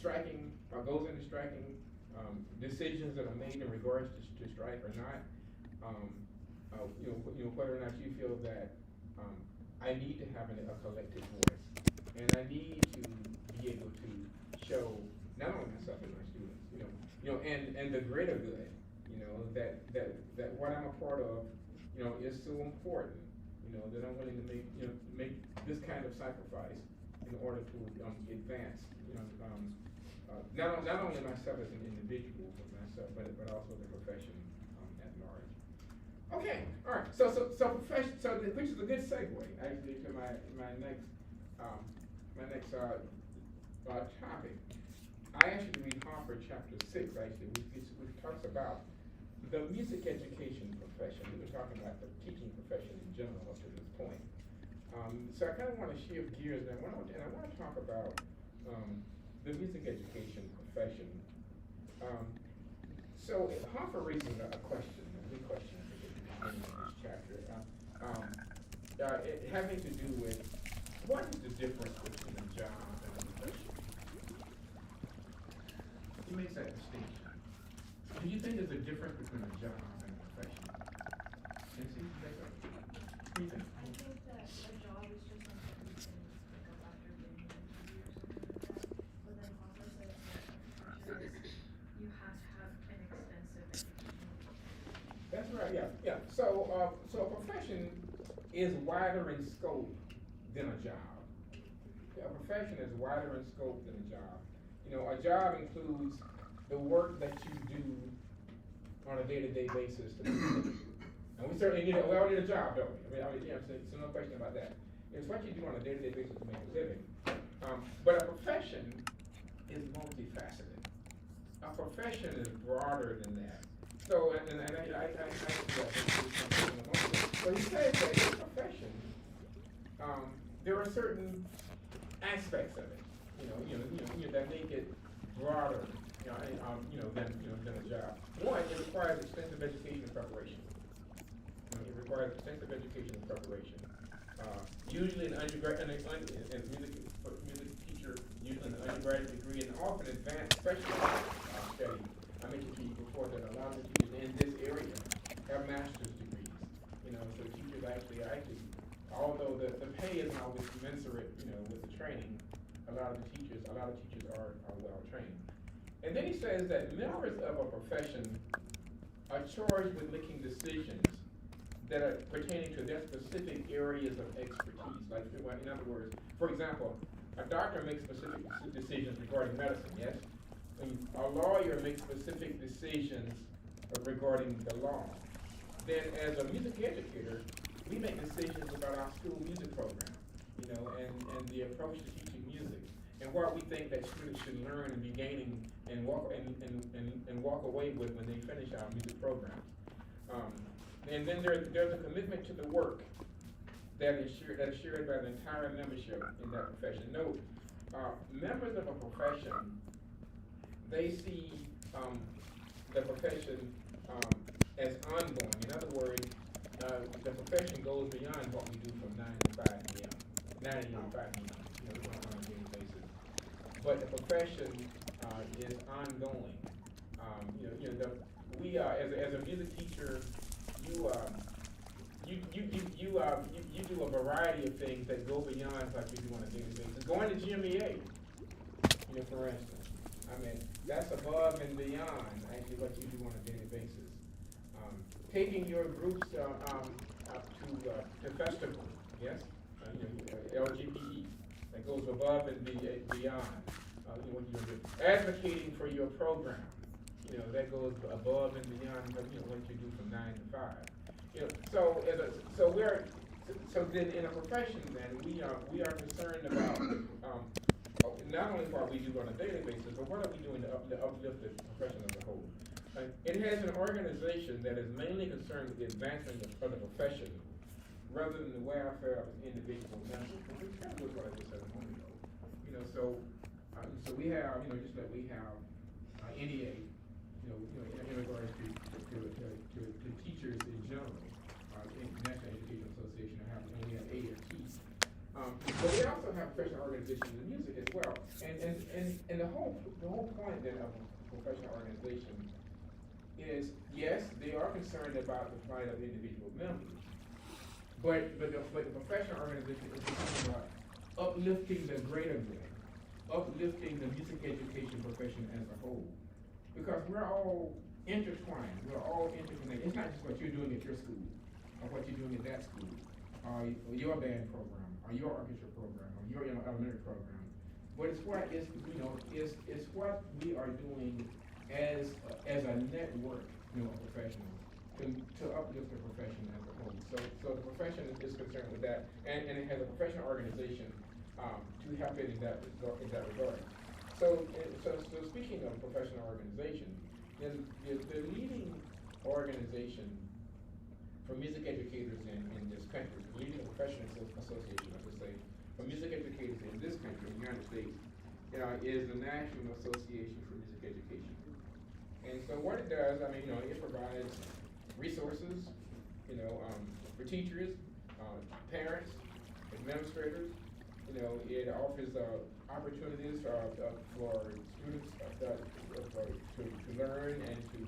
striking, goes into striking, decisions that are made in regards to strike or not. Whether or not you feel that I need to have a collective voice, and I need to be able to show not only myself and my students, and the greater good, that what I'm a part of, is so important, that I'm willing to make this kind of sacrifice in order to advance, not only myself as an individual, but also the profession at large. Okay, all right. So profession. Which is a good segue actually to my next topic. I actually read Harvard chapter 6. Actually, which talks about the music education profession. We've been talking about the teaching profession in general up to this point. So I kind of want to shift gears, and I want to talk about the music education profession. So Harvard raises a question, a good question at the beginning of this chapter, having to do with what is the difference between a job and a profession? He makes that distinction. Do you think there's a difference between a job and a profession? Nancy, you think so? What do you think? I think that a job is just something you can pick up after being in interview or something like that. But then Hoffa says that a profession is you have to have an extensive education. That's right. Yeah. So a profession is wider in scope than a job. A profession is wider in scope than a job. A job includes the work that you do on a day-to-day basis. And we certainly need we all need a job, don't we? So no question about that. It's what you do on a day-to-day basis to make a living. But a profession is multifaceted. A profession is broader than that. So, so he says that in a profession, there are certain aspects of it, that make it broader, than a job. One, it requires extensive education and preparation. It requires extensive education and preparation. Usually an undergraduate, and music teacher, usually an undergraduate degree, and often advanced specialized study. I mentioned to you before that a lot of the teachers in this area have master's degrees. So teachers actually, although the pay isn't always commensurate, with the training, a lot of teachers are well trained. And then he says that members of a profession are charged with making decisions that are pertaining to their specific areas of expertise. Like, in other words, for example, a doctor makes specific decisions regarding medicine, yes? A lawyer makes specific decisions regarding the law. Then as a music educator, we make decisions about our school music program, and the approach to teaching music, and what we think that students should learn and be gaining and walk away with when they finish our music programs. And then there's a commitment to the work that is shared by the entire membership in that profession. Note, members of a profession, they see the profession as ongoing. In other words, the profession goes beyond what we do from 9 to 5 p.m. 9 a.m. to 5 p.m. On a daily basis. But the profession is ongoing. We as a music teacher, you do a variety of things that go beyond what you do on a daily basis. Going to GMEA, for instance. That's above and beyond actually what you do on a daily basis. Taking your groups to festivals, yes, LGPE, that goes above and beyond what you're doing. Advocating for your program, that goes above and beyond what you do from 9 to 5. So then in a profession, then we are concerned about not only what we do on a daily basis, but what are we doing to uplift the profession as a whole. It has an organization that is mainly concerned with the advancement of the profession rather than the welfare of individual members. Which kind of was what I just said a moment ago. So we have, just like we have NEA, in regards to teachers in general, National Education Association, and we have AFT. But we also have professional organizations in music as well. And the whole point then of a professional organization is, yes, they are concerned about the plight of individual members, but the professional organization is concerned about uplifting the greater good, uplifting the music education profession as a whole. Because we're all intertwined, we're all interconnected. It's not just what you're doing at your school, or what you're doing at that school, or your band program, or your orchestra program, or your elementary program. But it's what is, it's what we are doing as a network, of professionals to uplift the profession as a whole. So the profession is concerned with that, and it has a professional organization to help it in that regard. So speaking of professional organization, then the leading organization for music educators in this country, the leading professional association, I should say, for music educators in this country, in the United States, is the National Association for Music Education. And so what it does, it provides resources, for teachers, parents, administrators. It offers opportunities for students to learn and to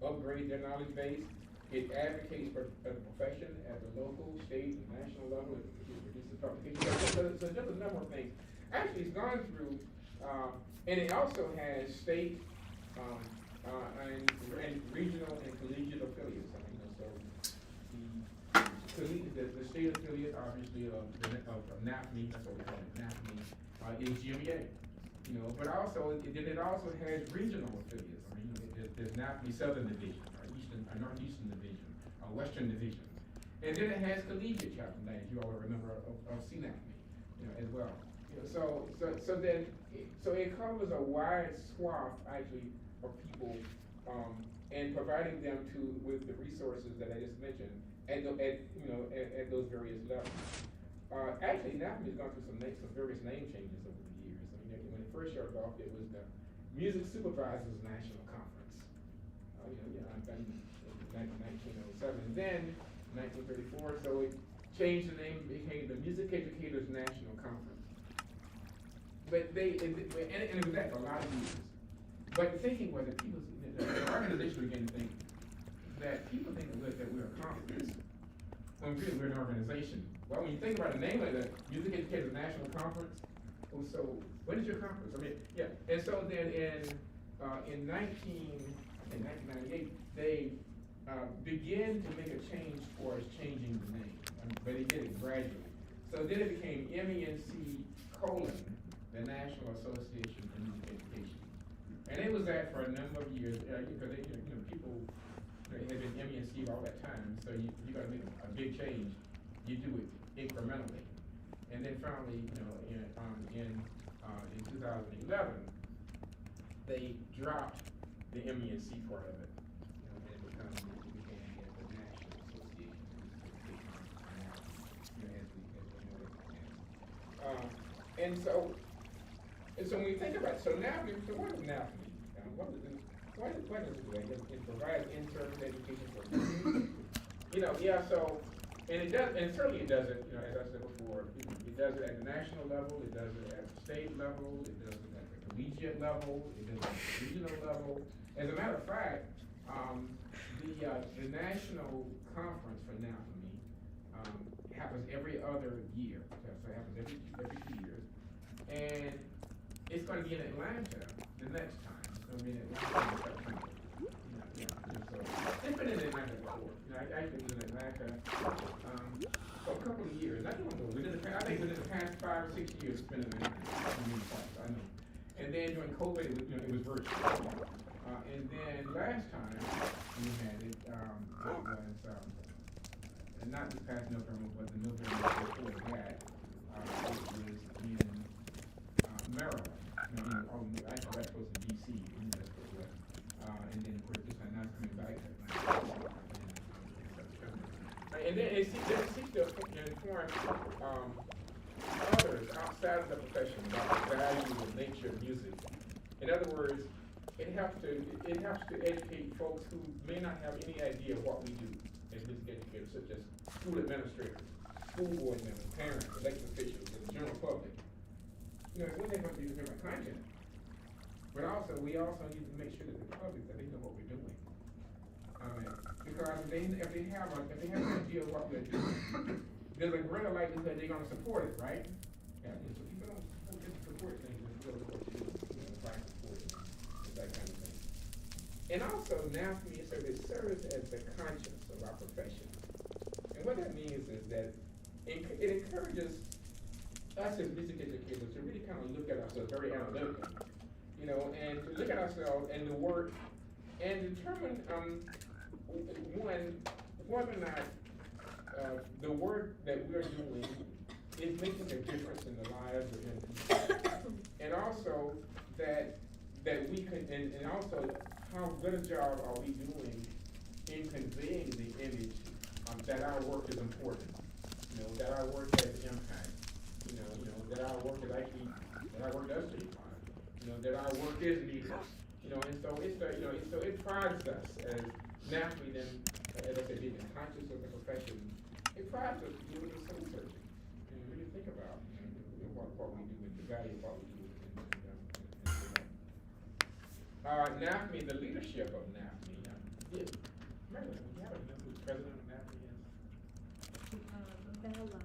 upgrade their knowledge base. It advocates for the profession at the local, state, and national level. It produces publications. So just a number of things. Actually, it's gone through, and it also has state and regional and collegiate affiliates. So the state affiliate, obviously, of NAFME, that's what we call it, NAFME, is GMEA. But also, it also has regional affiliates. There's NAFME Southern Division, or Northeastern Division, or Western Division. And then it has collegiate chapter names, you all remember, of CNAFME, as well. So it covers a wide swath, actually, of people, and providing them with the resources that I just mentioned at those various levels. Actually, NAFME has gone through some various name changes over the years. When it first started off, it was the Music Supervisors National Conference. In 1907, and then 1934. So it changed the name, became the Music Educators National Conference. But and it was that for a lot of years. But the thinking was that the organization began to think that people think that we're a conference when really we're an organization. Well, when you think about the name of the Music Educators National Conference, so when is your conference? And so then in 1998, they began to make a change towards changing the name, but they did it gradually. So then it became MENC : the National Association for Music Education. And it was that for a number of years, because people had been MENC all that time, so you got to make a big change. You do it incrementally. And then finally, in 2011, they dropped the MENC part of it, and it became the National Association for Music Education, and so when you think about it, so NAFME, so what is NAFME? What does it do? It provides in-service education for youth. So, and it does, and certainly it does it, as I said before, it does it at the national level, it does it at the state level, it does it at the collegiate level, it does it at the regional level. As a matter of fact, the national conference for NAFME happens every other year. So it happens every 2 years. And it's going to be in Atlanta the next time. It's going to be in Atlanta in September. So it's been in Atlanta before. I actually was in Atlanta for a couple of years. I don't know. I think within the past 5 or 6 years, it's been in Atlanta. I know. And then during COVID, it was virtual. And then last time we had it, was not this past November, but the November before that. It was in Maryland. Actually, that's supposed to be DC. And then, of course, this time now it's coming back to Atlanta in September. And then it seeks to inform others outside of the profession about the value and nature of music. In other words, it helps to educate folks who may not have any idea of what we do as music educators, such as school administrators, school board members, parents, elected officials, and the general public. You know, when they're going to be different content. But also, we also need to make sure that the public, that they know what we're doing. Because if they have an idea of what we're doing, there's a greater likelihood they're going to support it, right? Yeah, and so people don't just support things, just go to what you do, try to support it, and that kind of thing. And also, NAFME serves as the conscience of our profession. And what that means is that it encourages us as music educators to really kind of look at ourselves very analytically, you know, and to look at ourselves and the work and determine whether or not the work that we're doing is making a difference in the lives of young people, and also that we can, and also how good a job are we doing in conveying the image that our work is important, you know, that our work has impact, you know, that our work is actually, that our work does change lives, you know, that our work is needed, you know, and so it's you know, so it prides us as NAFME then, as I said, being conscious of the profession, it prides us to do a little soul searching and really think about what we do and the value of what we do. NAFME, the leadership of NAFME. Remember, would you have a know who the president of NAFME is? Bella.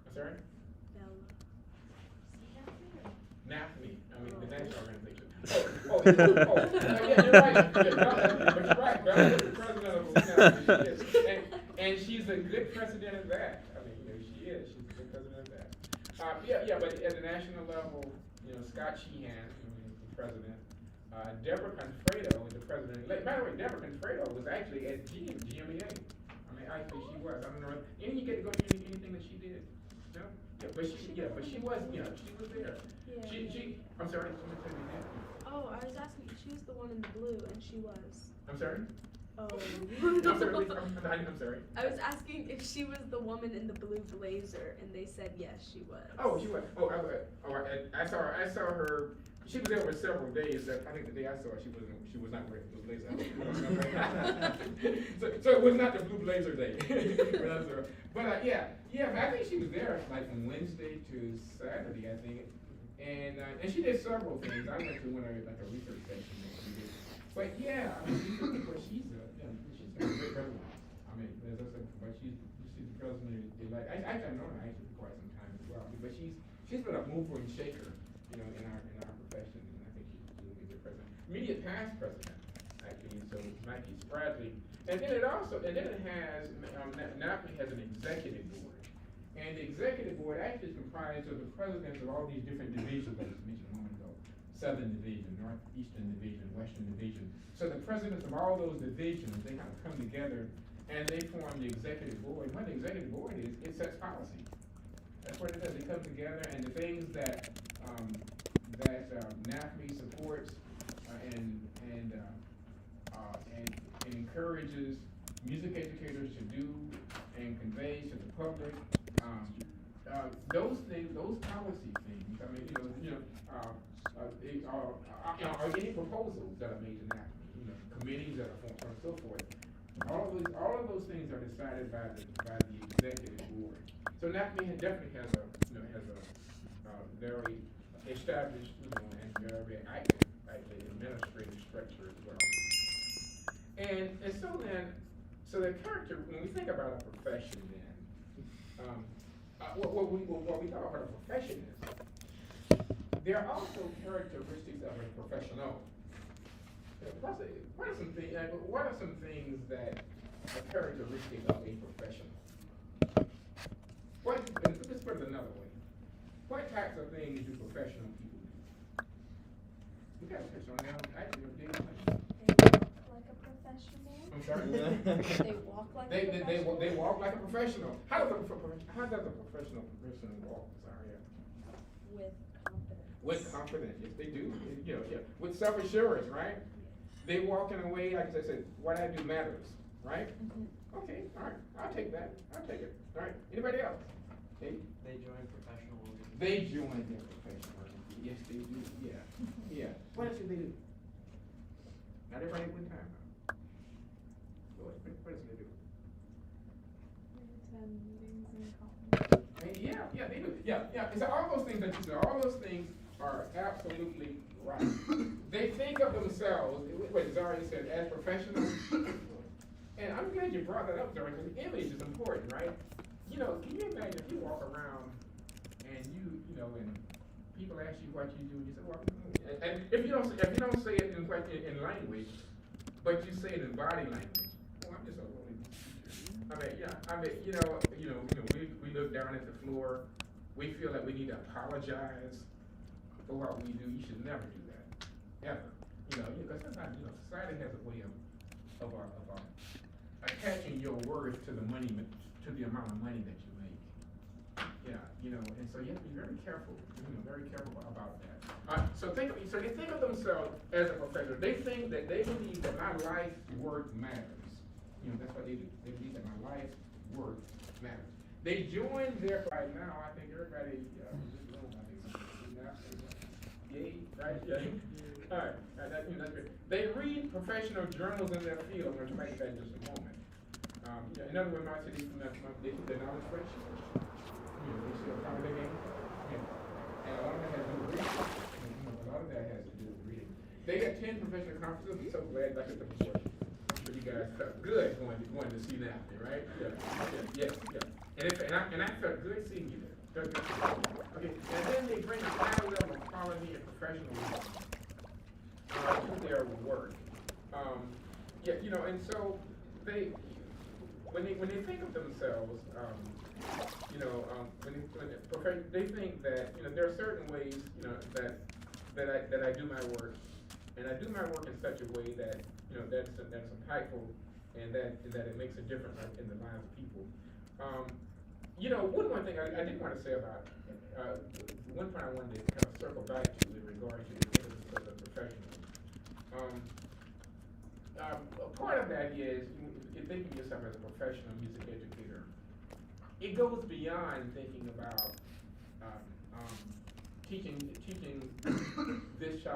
I'm sorry? Bella. NAFME, I mean, the national organization. Yeah, you're right. But you're right. Bella is the president of NAFME. She is. And she's a good president of that. I mean, you know, she is. She's a good president of that. But at the national level, you know, Scott Sheehan, who is the president, Deborah Confredo is the president-elect. By the way, Deborah Confredo was actually at GMEA. I mean, actually, she was. I don't know. Didn't you get to go to anything that she did? No? Yeah, but she was, you know, she was there. Yeah. I'm sorry, someone tell me that. Oh, I was asking, she was the one in the blue, and she was. I'm sorry? Oh. I'm sorry. I was asking if she was the woman in the blue blazer, and they said yes, she was. Oh, she was. I saw her. She was there for several days. I think the day I saw her, she was not wearing the blue blazer. so it was not the blue blazer day. But I think she was there like from Wednesday to Saturday, I think. And she did several things. I went to one of like a research session that she did. But yeah, I mean, she's a great president. I mean, as I said, but she's the president elect. I've known her actually for quite some time as well. But she's been a mover and shaker, you know, in our profession, and I think she's a good president. Immediate past president, actually, so Mikey Spradley. And then it has NAFME has an executive board. And the executive board actually is comprised of the presidents of all these different divisions that was mentioned a moment ago. Southern Division, Northeastern Division, Western Division. So the presidents of all those divisions, they kind of come together and they form the executive board. And what the executive board is, it sets policy. That's what it does. They come together, and the things that NAFME supports and encourages music educators to do and conveys to the public. Those things, those policy things. I mean, or any proposals that are made to NAFME, you know, committees that are formed, and so forth. All of those things are decided by the executive board. So NAFME definitely has a very established, you know, and very active administrative structure as well. And so the character, when we think about a profession, then what we talk about a profession is, there are also characteristics of a professional. What are some things that are characteristic of a professional? Let's put it another way. What types of things do professional people do? We got a picture on now. Actually, They walk like a professional. I'm sorry? They walk like a professional. They walk like a professional. How does a professional person walk, Zaria? With confidence. With confidence, yes, they do. You know, yeah. With self-assurance, right? They walk in a way, like I said, what I do matters, right? Mm-hmm. Okay, all right, I'll take that. I'll take it. All right, anybody else? Okay. They join professional organizations. They join their professional organization. Yes, they do. Yeah, yeah. What else do they do? Not everybody at one time. What else do they do? Attend meetings and conferences. yeah, so all those things that you said, all those things are absolutely right. They think of themselves, what Zari said, as professionals. And I'm glad you brought that up, Zari, because image is important, right? You know, can you imagine if you walk around and you know, and people ask you what you do, and you say, well, and if you don't say it in language, but you say it in body language, oh, I'm just a lonely teacher. We look down at the floor, we feel like we need to apologize for what we do. You should never do that, ever. Because sometimes, society has a way of attaching your worth to the money, to the amount of money that you make. Yeah, and so you have to be very careful, very careful about that. So they think of themselves as a professional. They think that they believe that my life work matters. That's what they do. They believe that my life work matters. They join their, right now, I think everybody, in this room, I think, yay, right? Yeah. All right, that's good. They read professional journals in their field. I'm going to make that in just a moment. In other words, my city, they do their knowledge fresh. They see a part of their game. And a lot of that has to do with reading. A lot of that has to do with reading. They got 10 professional conferences. I'm so glad I could the report. So you guys felt good going to see that, right? Yeah. And I felt good seeing you there. Okay, and then they bring a high level of quality and professionalism to their work. And so when they think of themselves, they think that there are certain ways that I do my work, and I do my work in such a way that that's impactful, and that it makes a difference in the lives of people. One thing I did want to say about one point I wanted to kind of circle back to in regard to the emphasis of the professional. Part of that is you're thinking of yourself as a professional music educator. It goes beyond thinking about teaching this child